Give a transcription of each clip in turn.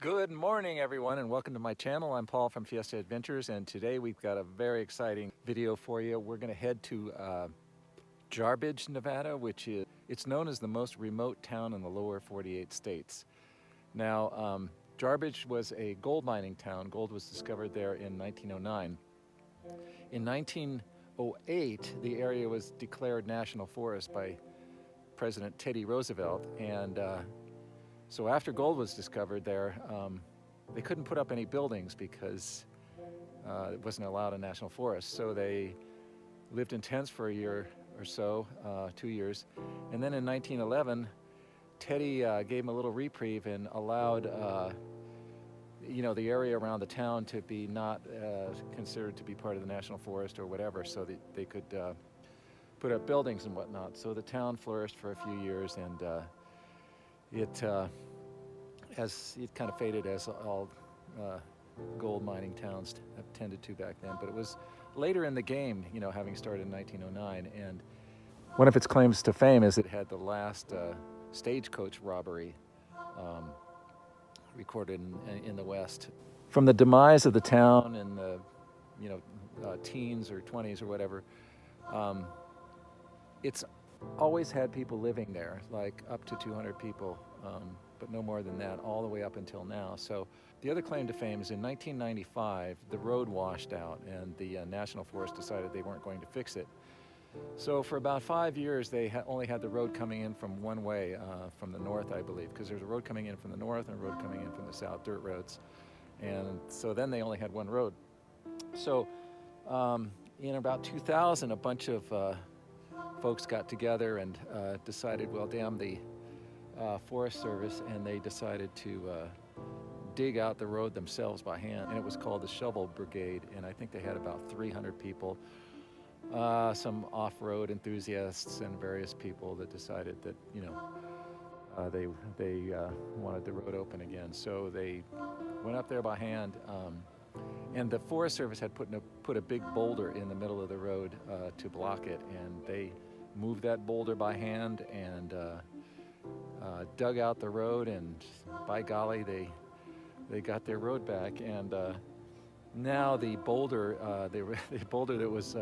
Good morning everyone and welcome to my channel. I'm Paul from Fiesta Adventures, and today we've got a very exciting video for you. We're going to head to Jarbidge, Nevada, which it's known as the most remote town in the lower 48 states. Now Jarbidge was a gold mining town. Gold was discovered there in 1909. In 1908 the area was declared national forest by President Teddy Roosevelt, and so after gold was discovered there, they couldn't put up any buildings because it wasn't allowed in national forest. So they lived in tents for a year or so, 2 years. And then in 1911, Teddy gave them a little reprieve and allowed the area around the town to be not considered to be part of the national forest or whatever, so that they could put up buildings and whatnot. So the town flourished for a few years, and it kind of faded, as all gold mining towns have tended to back then. But it was later in the game, having started in 1909. And one of its claims to fame is it had the last stagecoach robbery recorded in the West. From the demise of the town in the teens or 20s or whatever, it's always had people living there, like up to 200 people, but no more than that, all the way up until now. So the other claim to fame is in 1995, the road washed out, and the National Forest decided they weren't going to fix it. So for about 5 years, they only had the road coming in from one way, from the north, I believe, because there's a road coming in from the north and a road coming in from the south, dirt roads. And so then they only had one road. So in about 2000, a bunch of folks got together and decided, well, damn the Forest Service, and they decided to dig out the road themselves by hand, and it was called the Shovel Brigade. And I think they had about 300 people, some off-road enthusiasts and various people that decided that they wanted the road open again. So they went up there by hand, and the Forest Service had put a big boulder in the middle of the road to block it, and they moved that boulder by hand and dug out the road, and by golly, they got their road back. And now the boulder, the boulder that was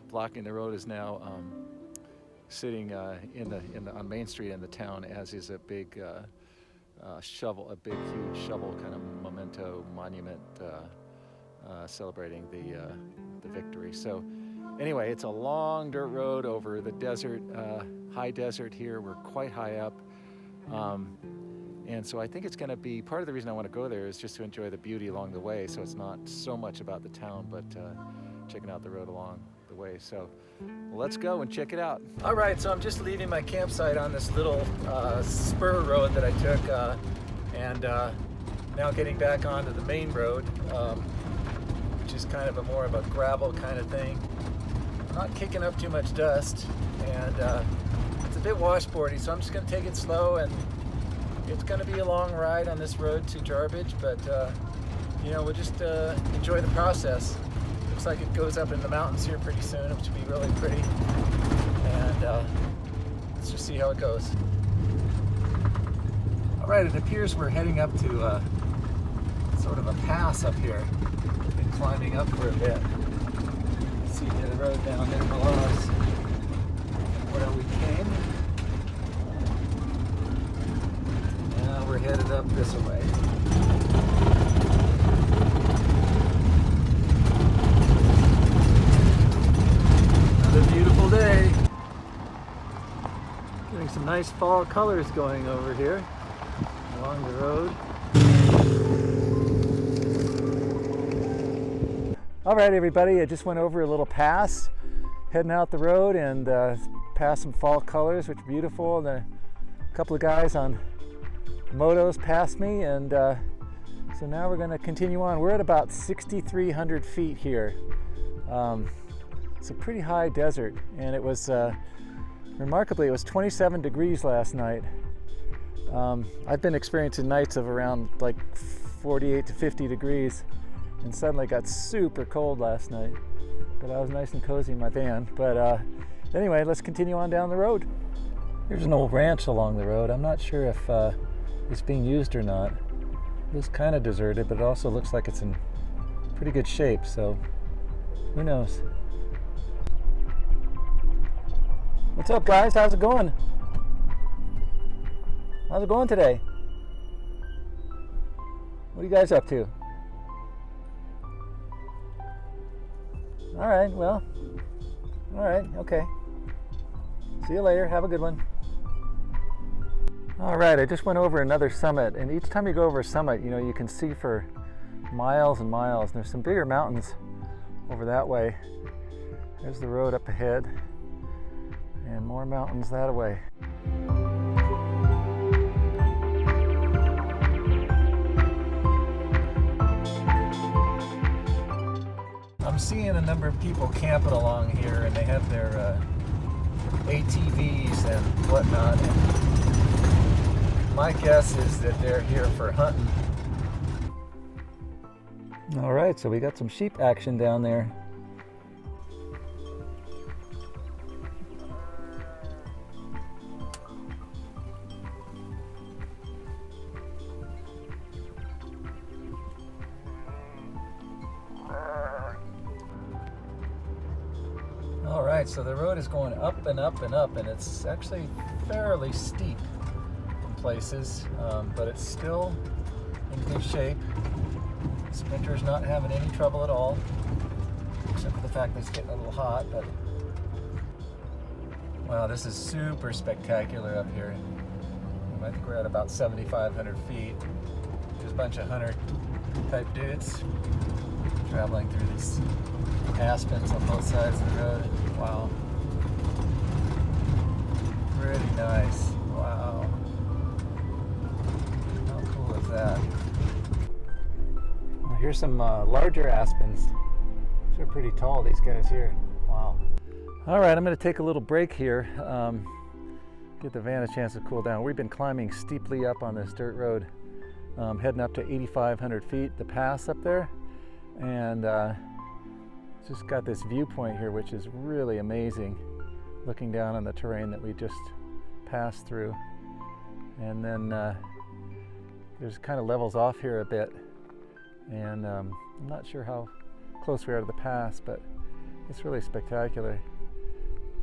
blocking the road is now sitting on Main Street in the town, as is a big shovel, a big huge shovel kind of memento monument celebrating the victory. So anyway, it's a long dirt road over the desert, high desert here. We're quite high up. And so I think it's going to be, part of the reason I want to go there is just to enjoy the beauty along the way. So it's not so much about the town, but checking out the road along the way. So let's go and check it out. All right, so I'm just leaving my campsite on this little spur road that I took, and now getting back onto the main road, which is kind of more of a gravel kind of thing. I'm not kicking up too much dust, and it's a bit washboardy, so I'm just going to take it slow. And it's going to be a long ride on this road to Jarbidge, but we'll just enjoy the process. Looks like it goes up in the mountains here pretty soon, which will be really pretty. And let's just see how it goes. All right, it appears we're heading up to sort of a pass up here. We've been climbing up for a bit. See the road down there below us where we came. Now we're headed up this way. Another beautiful day. Getting some nice fall colors going over here along the road. All right, everybody, I just went over a little pass, heading out the road, and past some fall colors, which are beautiful. And a couple of guys on motos passed me, and so now we're going to continue on. We're at about 6,300 feet here. It's a pretty high desert, and it was remarkably, it was 27 degrees last night. I've been experiencing nights of around like 48 to 50 degrees, and suddenly got super cold last night, but I was nice and cozy in my van. But anyway, let's continue on down the road. There's an old ranch along the road. I'm not sure if it's being used or not. It was kind of deserted, but it also looks like it's in pretty good shape, so who knows? What's up, guys? How's it going? How's it going today? What are you guys up to? All right, well, all right, okay. See you later. Have a good one. All right, I just went over another summit, and each time you go over a summit, you know, you can see for miles and miles. And there's some bigger mountains over that way. There's the road up ahead, and more mountains that way. I'm seeing a number of people camping along here, and they have their ATVs and whatnot. And my guess is that they're here for hunting. All right, so we got some sheep action down there. All right, so the road is going up and up and up, and it's actually fairly steep places, but it's still in good shape. Sprinter's not having any trouble at all, except for the fact that it's getting a little hot. But wow, this is super spectacular up here. I think we're at about 7,500 feet. There's a bunch of hunter type dudes traveling through these aspens on both sides of the road. Wow, pretty nice. Wow. That. Well, here's some larger aspens. These are pretty tall, these guys here. Wow. All right, I'm going to take a little break here. Get the van a chance to cool down. We've been climbing steeply up on this dirt road, heading up to 8,500 feet, the pass up there, and just got this viewpoint here, which is really amazing, looking down on the terrain that we just passed through. And then there's kind of levels off here a bit, and I'm not sure how close we are to the pass, but it's really spectacular.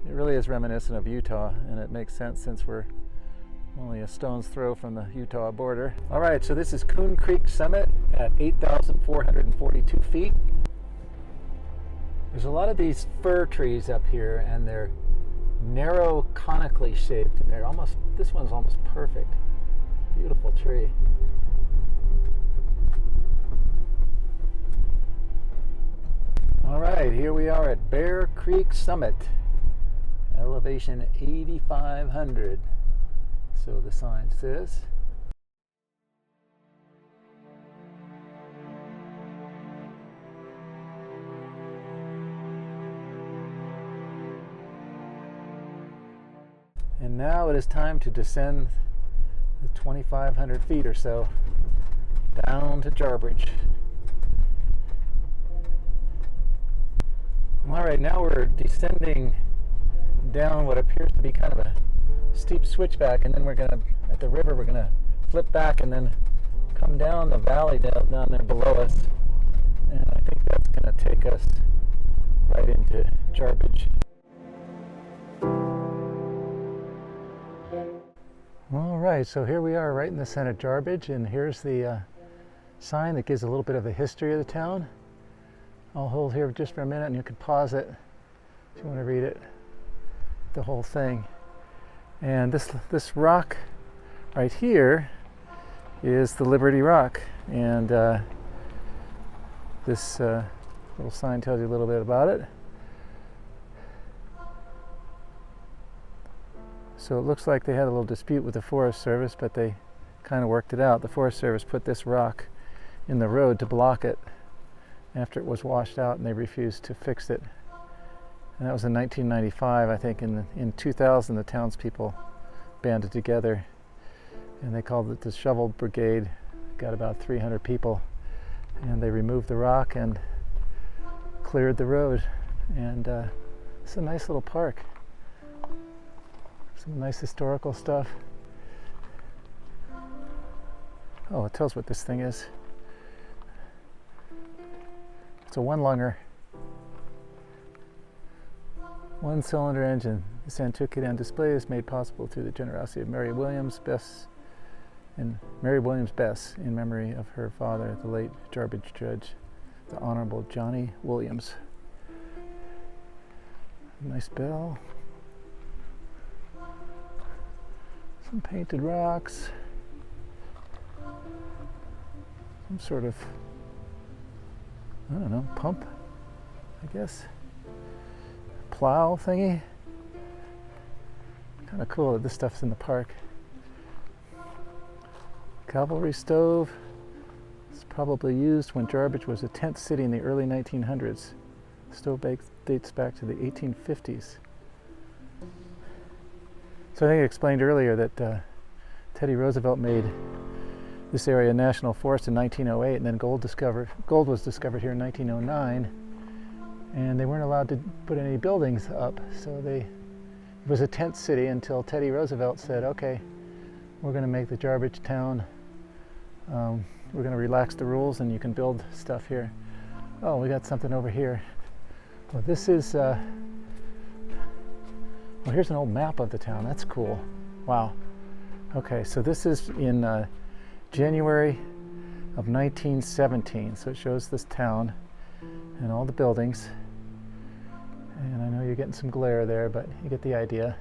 It really is reminiscent of Utah, and it makes sense since we're only a stone's throw from the Utah border. All right, so this is Coon Creek Summit at 8,442 feet. There's a lot of these fir trees up here, and they're narrow, conically shaped, and they're almost, this one's almost perfect. Beautiful tree. All right, here we are at Bear Creek Summit, elevation 8,500, so the sign says. And now it is time to descend the 2,500 feet or so down to Jarbidge. All right, now we're descending down what appears to be kind of a steep switchback, and then we're gonna, at the river, we're gonna flip back and then come down the valley down there below us, and I think that's gonna take us right into Jarbidge. All right, so here we are right in the center of Jarbidge, and here's the sign that gives a little bit of the history of the town. I'll hold here just for a minute, and you can pause it if you want to read it, the whole thing. And this rock right here is the Liberty Rock, and this little sign tells you a little bit about it. So it looks like they had a little dispute with the Forest Service, but they kind of worked it out. The Forest Service put this rock in the road to block it after it was washed out, and they refused to fix it. And that was in 1995, I think. In 2000, the townspeople banded together, and they called it the Shovel Brigade. Got about 300 people, and they removed the rock and cleared the road. And it's a nice little park. Some nice historical stuff. Oh, it tells what this thing is. It's a one-lunger, one-cylinder engine. This antiquity on display is made possible through the generosity of Mary Williams Bess in memory of her father, the late Jarbidge Judge, the Honorable Johnny Williams. Nice bell. Some painted rocks. Some sort of, I don't know, pump, I guess. Plow thingy. Kind of cool that this stuff's in the park. Cavalry stove. It's probably used when Jarbidge was a tent city in the early 1900s. The stove dates back to the 1850s. So I think I explained earlier that Teddy Roosevelt made this area a national forest in 1908, and then gold was discovered here in 1909, and they weren't allowed to put any buildings up, so it was a tent city until Teddy Roosevelt said, okay, we're going to make the Jarbidge town, we're going to relax the rules and you can build stuff here. Oh, we got something over here. Well, this is, well, here's an old map of the town. That's cool. Wow. Okay, so this is in January of 1917. So it shows this town and all the buildings. And I know you're getting some glare there, but you get the idea.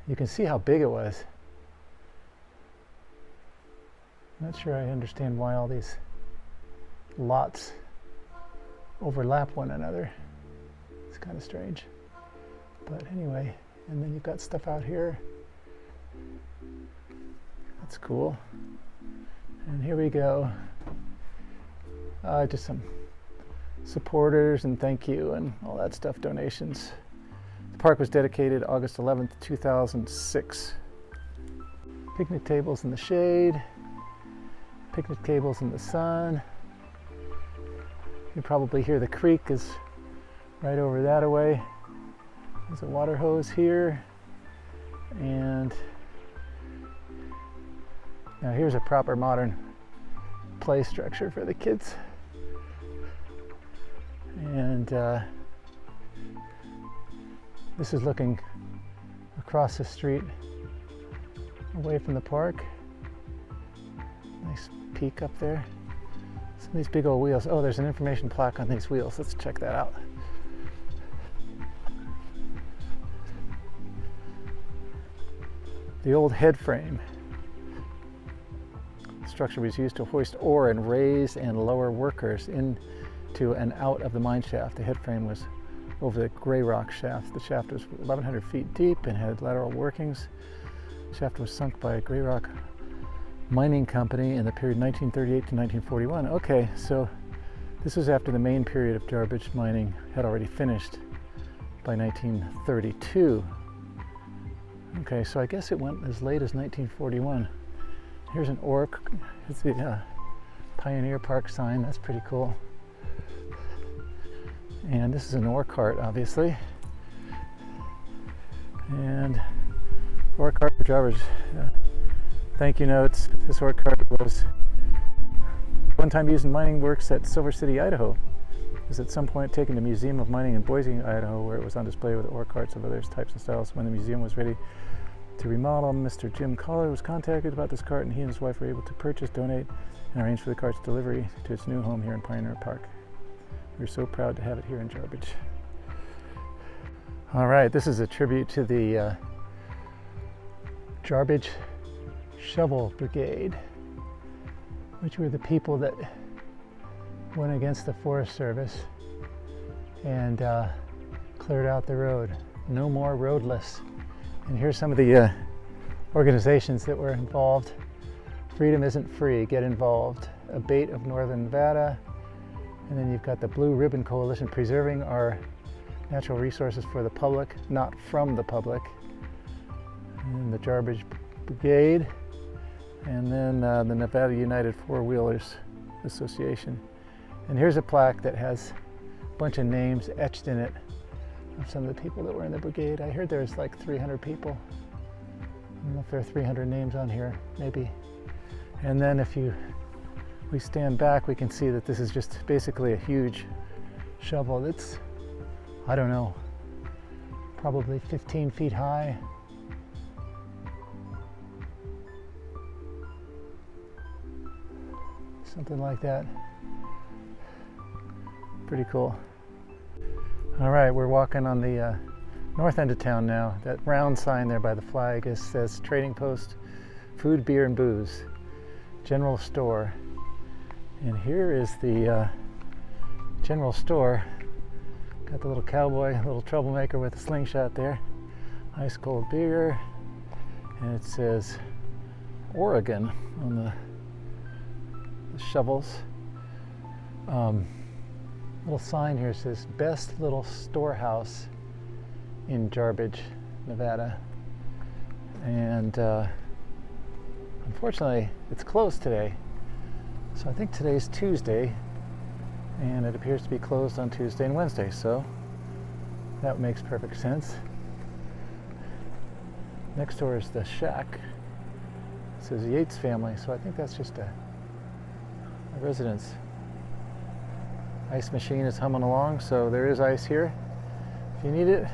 You can see how big it was. I'm not sure I understand why all these lots overlap one another. It's kind of strange. But anyway, and then you've got stuff out here. That's cool. And here we go. Just some supporters and thank you and all that stuff, donations. The park was dedicated August 11th, 2006. Picnic tables in the shade. Picnic tables in the sun. You probably hear the creek is right over that away. There's a water hose here. And now here's a proper modern play structure for the kids. And this is looking across the street away from the park. Nice peak up there. Some of these big old wheels. Oh, there's an information plaque on these wheels. Let's check that out. The old head frame. The structure was used to hoist ore and raise and lower workers into and out of the mine shaft. The head frame was over the gray rock shaft. The shaft was 1,100 feet deep and had lateral workings. The shaft was sunk by a gray rock mining company in the period 1938 to 1941. Okay, so this was after the main period of Jarbidge mining had already finished by 1932. Okay, so I guess it went as late as 1941. Here's an it's the Pioneer Park sign. That's pretty cool. And this is an ore cart, obviously. And ore cart for Jarbidge. Thank you notes. This ore cart was one time used in mining works at Silver City, Idaho. It was at some point taken to Museum of Mining in Boise, Idaho, where it was on display with ore carts of other types and styles. When the museum was ready to remodel, Mr. Jim Collar was contacted about this cart, and he and his wife were able to purchase, donate, and arrange for the cart's delivery to its new home here in Pioneer Park. We're so proud to have it here in Jarbidge. All right, this is a tribute to the Jarbidge Shovel Brigade, which were the people that went against the Forest Service and cleared out the road. No more roadless. And here's some of the organizations that were involved. Freedom Isn't Free, get involved. Abate of Northern Nevada. And then you've got the Blue Ribbon Coalition, preserving our natural resources for the public, not from the public. And the Jarbidge Brigade. And then the Nevada United Four-Wheelers Association. And here's a plaque that has a bunch of names etched in it of some of the people that were in the brigade. I heard there's like 300 people. I don't know if there are 300 names on here, maybe. And then if we stand back, we can see that this is just basically a huge shovel that's, I don't know, probably 15 feet high. Something like that. Pretty cool. All right, we're walking on the north end of town now. That round sign there by the flag says Trading Post, Food, Beer, and Booze, General Store. And here is the general store. Got the little cowboy, little troublemaker with a slingshot there. Ice cold beer. And it says Oregon on the shovels. Little sign here says best little storehouse in Jarbidge, Nevada. And unfortunately it's closed today. So I think today's Tuesday, and it appears to be closed on Tuesday and Wednesday, so that makes perfect sense. Next door is the shack. It says Yates family, so I think that's just a residence. Ice machine is humming along, so there is ice here if you need it.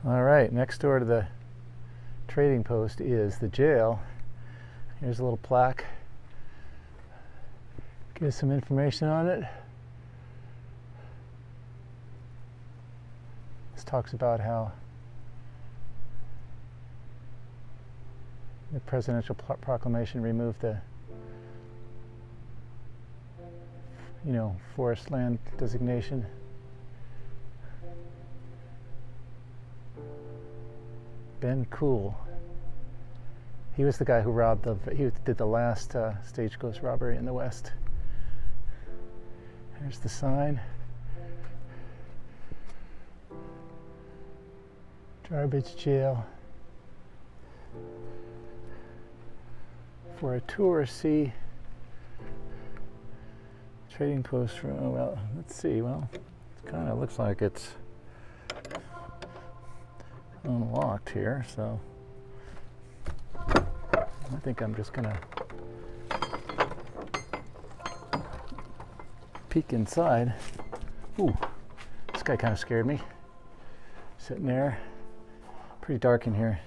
All right, next door to the Trading Post is the jail. Here's a little plaque. Gives some information on it. This talks about how the presidential proclamation removed the forest land designation. Ben Cool. He was the guy who he did the last stagecoach robbery in the West. There's the sign. Jarbidge Jail. For a tour, see Trading Post. Well, let's see. Well, it kind of looks like it's unlocked here, so I think I'm just gonna peek inside. Ooh, this guy kind of scared me. Sitting there, pretty dark in here.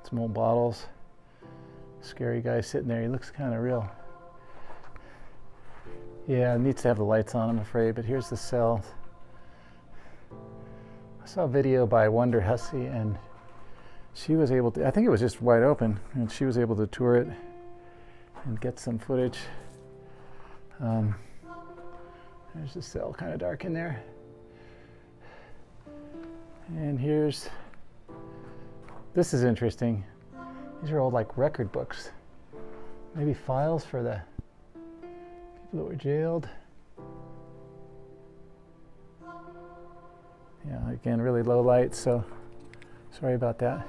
Some old bottles. Scary guy sitting there. He looks kind of real. Yeah, it needs to have the lights on, I'm afraid, but here's the cell. I saw a video by Wonder Hussey, and she was able to, I think it was just wide open, and she was able to tour it and get some footage. There's the cell, kind of dark in there. And this is interesting. These are old like record books. Maybe files for the people that were jailed. Yeah, again, really low light, so sorry about that.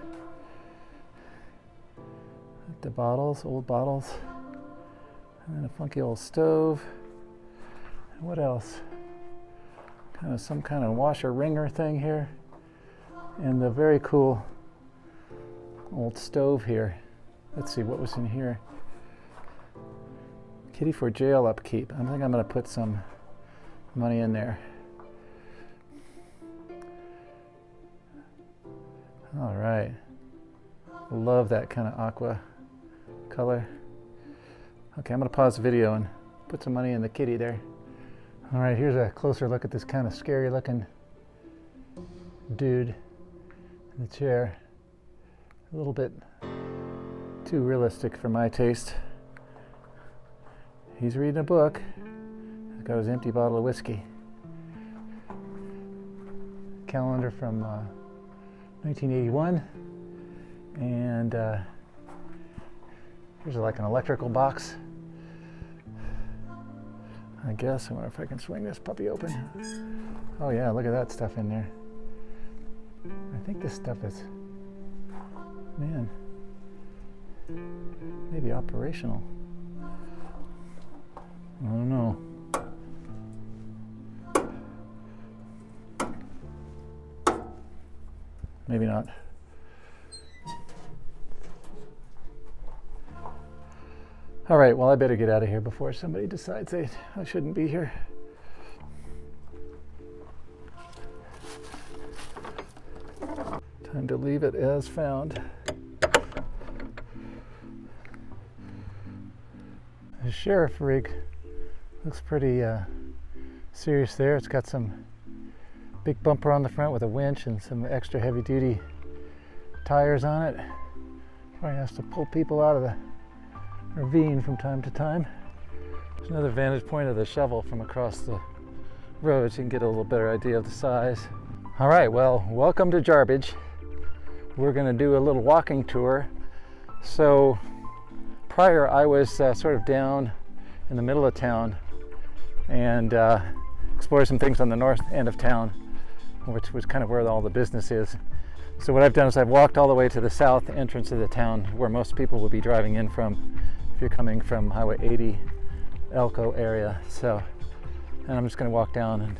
The bottles, old bottles. And then a funky old stove. And what else? Some kind of washer wringer thing here. And the very cool old stove here. Let's see what was in here. Kitty for jail upkeep. I think I'm going to put some money in there. All right. Love that kind of aqua color. Okay, I'm going to pause the video and put some money in the kitty there. All right, here's a closer look at this kind of scary looking dude in the chair. A little bit too realistic for my taste. He's reading a book. He's got his empty bottle of whiskey. Calendar from 1981. And here's like an electrical box. I guess. I wonder if I can swing this puppy open. Oh yeah, look at that stuff in there. I think this stuff is, man, maybe operational. I don't know. Maybe not. All right, well, I better get out of here before somebody decides I shouldn't be here. Time to leave it as found. The sheriff rig looks pretty serious there. It's got some big bumper on the front with a winch and some extra heavy duty tires on it. Probably has to pull people out of the ravine from time to time. There's another vantage point of the shovel from across the road so you can get a little better idea of the size. All right, well, welcome to Jarbidge. We're going to do a little walking tour. So prior I was sort of down in the middle of town and explored some things on the north end of town, which was kind of where all the business is. So what I've done is I've walked all the way to the south entrance of the town where most people would be driving in from if you're coming from Highway 80 Elko area. So, and I'm just going to walk down and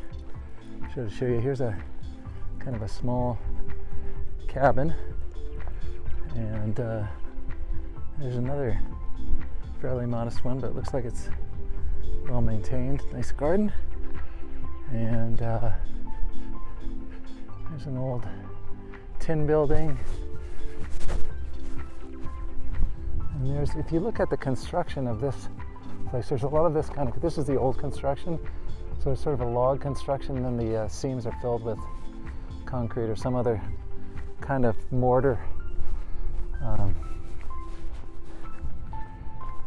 show you. Here's a kind of a small cabin, and there's another fairly modest one, but it looks like it's well maintained. Nice garden, and there's an old tin building, and there's, if you look at the construction of this place, there's a lot of this kind of, this is the old construction, so it's sort of a log construction, and then the seams are filled with concrete or some other kind of mortar.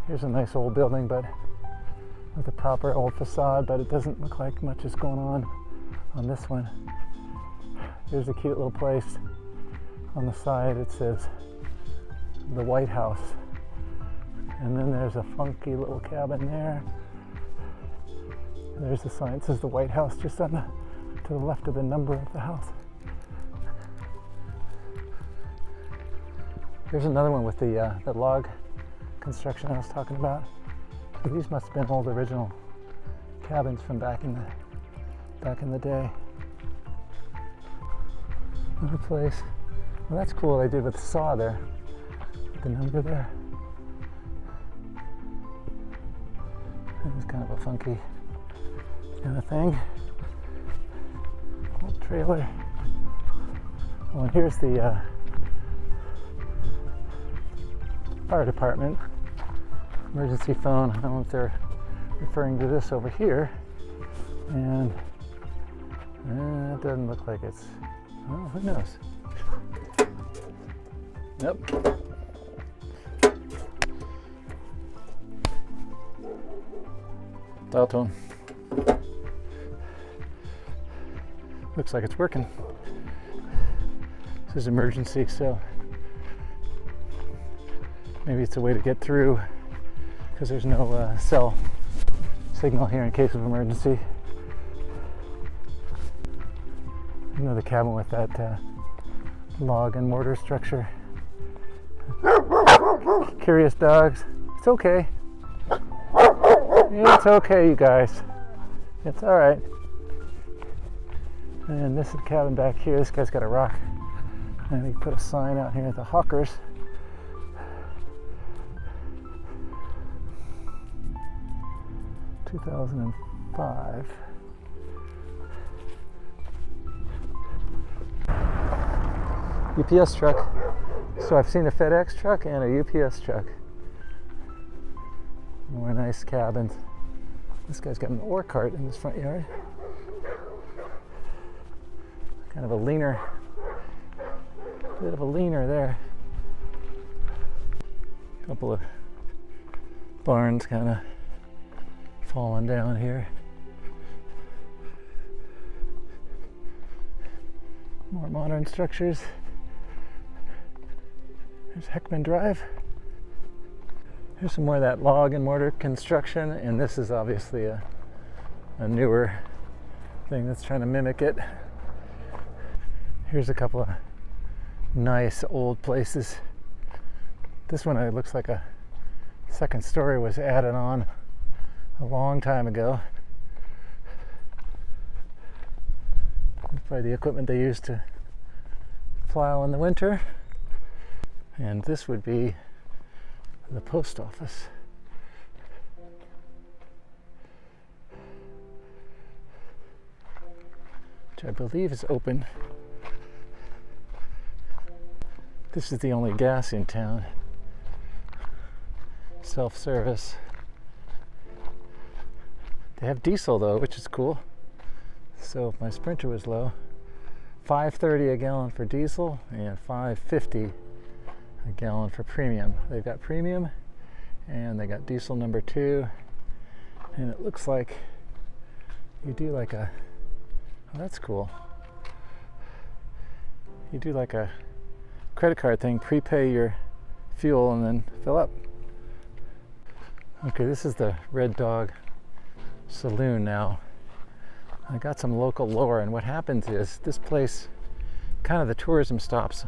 Here's a nice old building, but with a proper old facade, but it doesn't look like much is going on this one. Here's a cute little place. On the side it says the White House, and then there's a funky little cabin there. And there's the sign, it says the White House just on to the left of the number of the house. Here's another one with the log construction I was talking about. These must have been old original cabins from back in the day. Another place. Well, that's cool. They did with the saw there, the number there. It was kind of a funky kind of thing. Old trailer. Oh, and here's the fire department emergency phone. I don't know if they're referring to this over here, and it doesn't look like it's, well, who knows. Yep. Dial tone. Looks like it's working. This is emergency, so maybe it's a way to get through because there's no cell signal here in case of emergency. Another cabin with that log and mortar structure. Curious dogs. It's okay. It's okay, you guys. It's all right. And this is the cabin back here. This guy's got a rock. And he put a sign out here at the Hawkers. (2005). UPS truck. So I've seen a FedEx truck and a UPS truck. More nice cabins. This guy's got an ore cart in his front yard. Kind of a leaner, bit of a leaner there. A couple of barns kind of falling down here. More modern structures. There's Heckman Drive. Here's some more of that log and mortar construction, and this is obviously a newer thing that's trying to mimic it. Here's a couple of nice old places. This one looks like a second story was added on a long time ago. It's probably the equipment they used to plow in the winter. And this would be the post office. which I believe is open. This is the only gas in town. Self-service. They have diesel though, which is cool. So if my Sprinter was low, $5.30 a gallon for diesel and $5.50 a gallon for premium. They've got premium and they got diesel number 2, and it looks like you do like a, oh, that's cool. You do like a credit card thing, prepay your fuel and then fill up. Okay, this is the Red Dog Saloon now. I got some local lore, and what happens is this place, kind of the tourism stops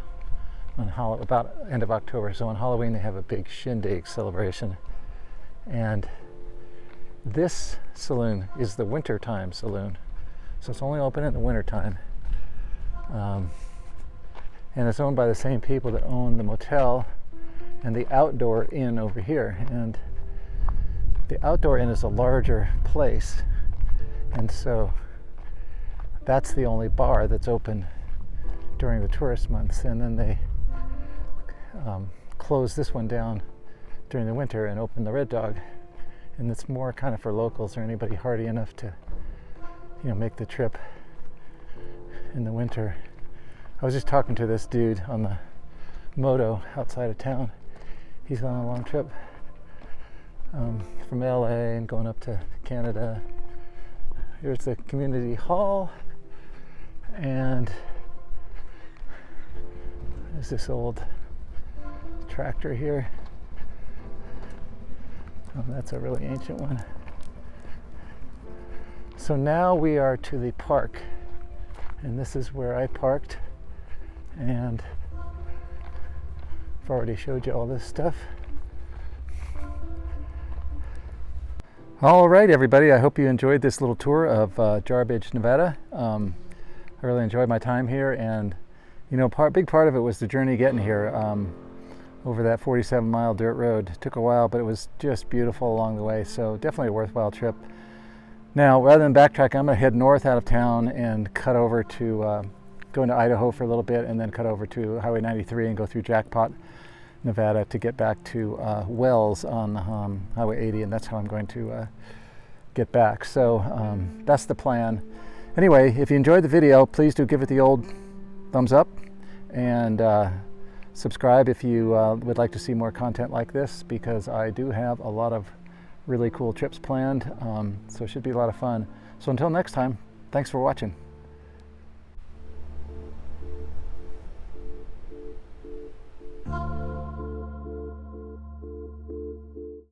on about end of October. So on Halloween they have a big shindig celebration, and this saloon is the wintertime saloon, so it's only open in the wintertime, and it's owned by the same people that own the motel and the outdoor inn over here. And the outdoor inn is a larger place, and so that's the only bar that's open during the tourist months, and then they close this one down during the winter and open the Red Dog, and it's more kind of for locals or anybody hardy enough to, you know, make the trip in the winter. I was just talking to this dude on the moto outside of town. He's on a long trip from LA and going up to Canada. Here's the community hall, and there's this old tractor here. Oh, that's a really ancient one. So now we are to the park, and this is where I parked, and I've already showed you all this stuff. All right, everybody, I hope you enjoyed this little tour of Jarbidge, Nevada. I really enjoyed my time here, and you know, big part of it was the journey getting here over that 47-mile dirt road. It took a while, but it was just beautiful along the way, so definitely a worthwhile trip. Now, rather than backtrack, I'm going to head north out of town and cut over to go into Idaho for a little bit, and then cut over to Highway 93 and go through Jackpot, Nevada, to get back to Wells on Highway 80, and that's how I'm going to get back. So that's the plan. Anyway, if you enjoyed the video, please do give it the old thumbs up, and subscribe if you would like to see more content like this, because I do have a lot of really cool trips planned, so it should be a lot of fun. So until next time, thanks for watching.